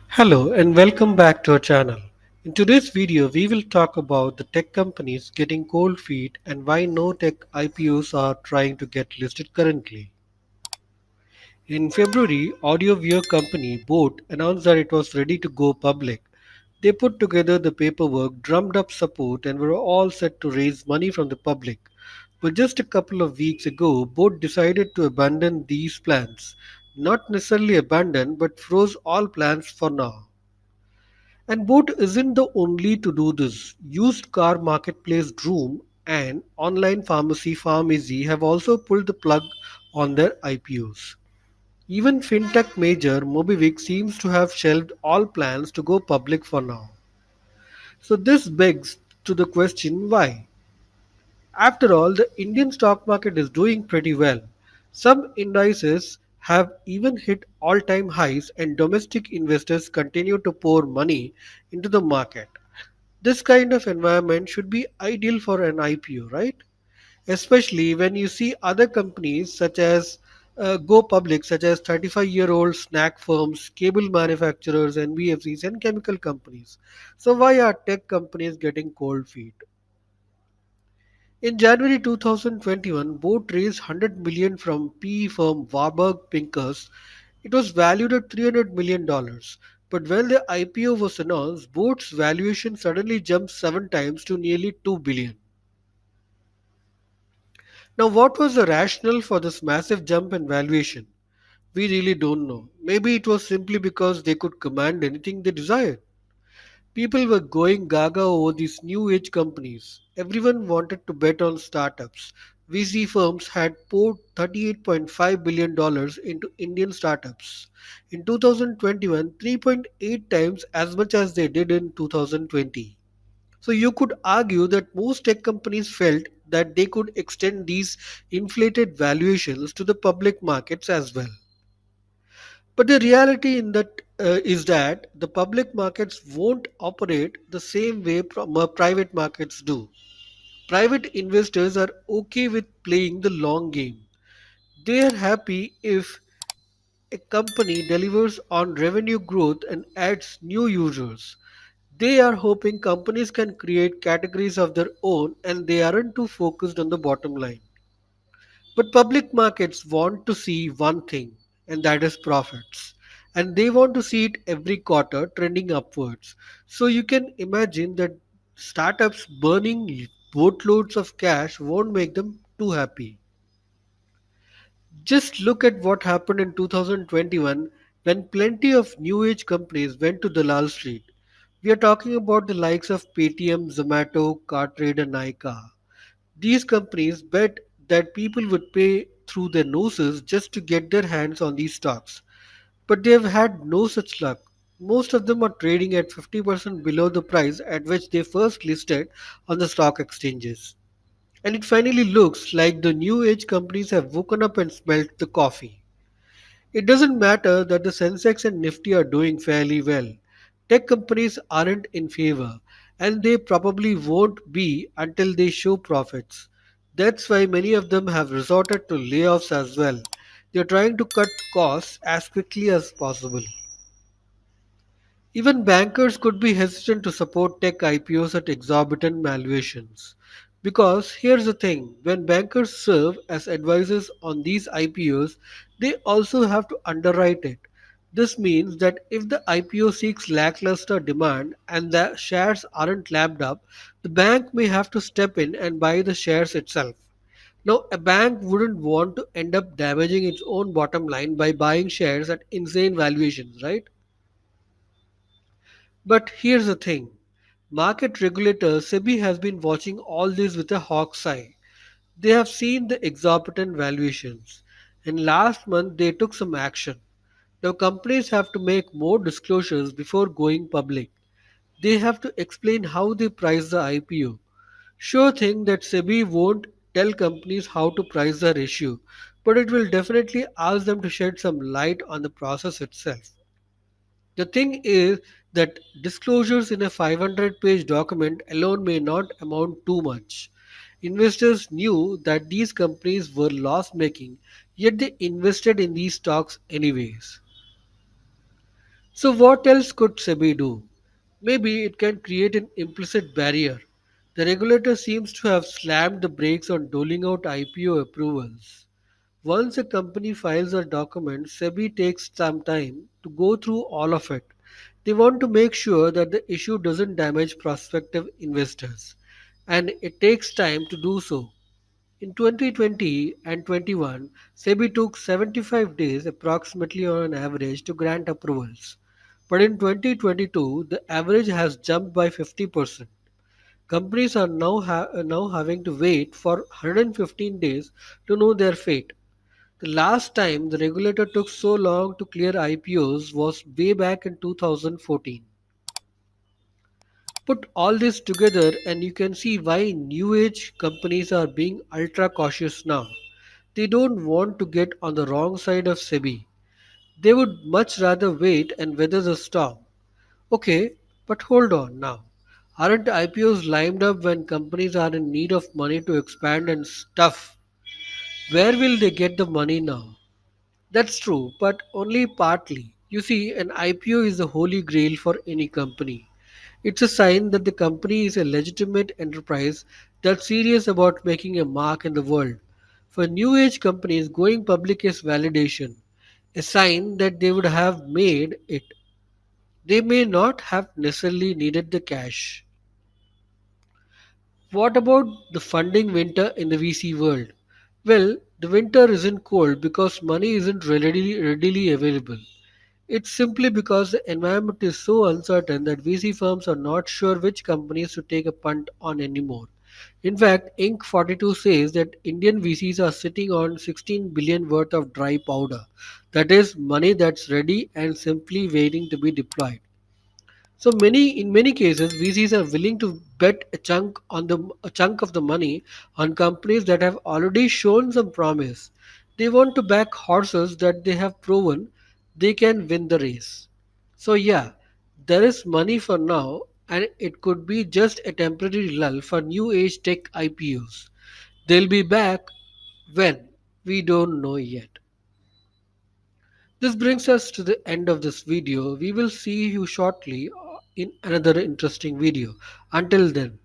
Hello and welcome back to our channel. In today's video, we will talk about the tech companies getting cold feet and why no tech IPOs are trying to get listed currently. In February, audio company Boat announced that it was ready to go public. They put together the paperwork, drummed up support, and were all set to raise money from the public. But just a couple of weeks ago, Boat decided to abandon these plans. Not necessarily abandon, but froze all plans for now. And Boat isn't the only to do this. Used car marketplace Droom and online pharmacy Pharmacy have also pulled the plug on their IPOs. Even fintech major Moby Wick seems to have shelved all plans to go public for now. So this begs to the question why? After all, the Indian stock market is doing pretty well. Some indices have even hit all time highs, and domestic investors continue to pour money into the market. This kind of environment should be ideal for an IPO, right? Especially when you see other companies such as go public, such as 35-year-old snack firms, cable manufacturers, NBFCs, and chemical companies. So, why are tech companies getting cold feet? In January 2021, Boat raised 100 million from PE firm Warburg Pincus. It was valued at $300 million. But when the IPO was announced, Boat's valuation suddenly jumped 7 times to nearly 2 billion. Now, what was the rationale for this massive jump in valuation? We really don't know. Maybe it was simply because they could command anything they desired. People were going gaga over these new age companies. Everyone wanted to bet on startups. VC firms had poured $38.5 billion into Indian startups. In 2021, 3.8 times as much as they did in 2020. So you could argue that most tech companies felt that they could extend these inflated valuations to the public markets as well. But the reality in that is that the public markets won't operate the same way private markets do. Private investors are okay with playing the long game. They are happy if a company delivers on revenue growth and adds new users. They are hoping companies can create categories of their own and they aren't too focused on the bottom line. But public markets want to see one thing, and that is profits. And they want to see it every quarter trending upwards. So you can imagine that startups burning boatloads of cash won't make them too happy. Just look at what happened in 2021 when plenty of new age companies went to Dalal Street. We are talking about the likes of Paytm, Zomato, Cartrade, and Nykaa. These companies bet that people would pay through their noses just to get their hands on these stocks. But they have had no such luck. Most of them are trading at 50% below the price at which they first listed on the stock exchanges. And it finally looks like the new age companies have woken up and smelt the coffee. It doesn't matter that the Sensex and Nifty are doing fairly well. Tech companies aren't in favor, and they probably won't be until they show profits. That's why many of them have resorted to layoffs as well. They're trying to cut costs as quickly as possible. Even bankers could be hesitant to support tech IPOs at exorbitant valuations. Because here's the thing, when bankers serve as advisors on these IPOs, they also have to underwrite it. This means that if the IPO seeks lackluster demand and the shares aren't lapped up, the bank may have to step in and buy the shares itself. Now, a bank wouldn't want to end up damaging its own bottom line by buying shares at insane valuations, right? But here's the thing, market regulator Sebi has been watching all this with a hawk's eye. They have seen the exorbitant valuations, and last month they took some action. Now, companies have to make more disclosures before going public. They have to explain how they price the IPO. Sure thing that Sebi won't tell companies how to price their issue, but it will definitely ask them to shed some light on the process itself. The thing is that disclosures in a 500-page document alone may not amount too much. Investors knew that these companies were loss making, yet they invested in these stocks anyways. So, what else could Sebi do? Maybe it can create an implicit barrier. The regulator seems to have slammed the brakes on doling out IPO approvals. Once a company files a document, Sebi takes some time to go through all of it. They want to make sure that the issue doesn't damage prospective investors, and it takes time to do so. In 2020 and 21, SEBI took 75 days approximately on an average to grant approvals. But in 2022, the average has jumped by 50%. Companies are now having to wait for 115 days to know their fate. The last time the regulator took so long to clear IPOs was way back in 2014. Put all this together and you can see why new age companies are being ultra cautious now. They don't want to get on the wrong side of SEBI. They would much rather wait and weather the storm. Okay, but hold on now. Aren't IPOs lined up when companies are in need of money to expand and stuff? Where will they get the money now? That's true, but only partly. You see, an IPO is the holy grail for any company. It's a sign that the company is a legitimate enterprise that's serious about making a mark in the world. For new age companies, going public is validation, a sign that they would have made it. They may not have necessarily needed the cash. What about the funding winter in the VC world? Well, the winter isn't cold because money isn't readily available. It's simply because the environment is so uncertain that VC firms are not sure which companies to take a punt on anymore. In fact, Inc. 42 says that Indian VCs are sitting on 16 billion worth of dry powder. That is money that's ready and simply waiting to be deployed. So in many cases, VCs are willing to bet a chunk of the money on companies that have already shown some promise. They want to back horses that they have proven they can win the race. So yeah, there is money for now, and it could be just a temporary lull for new age tech IPOs. They'll be back when we don't know yet. This brings us to the end of this video. We will see you shortly in another interesting video. Until then,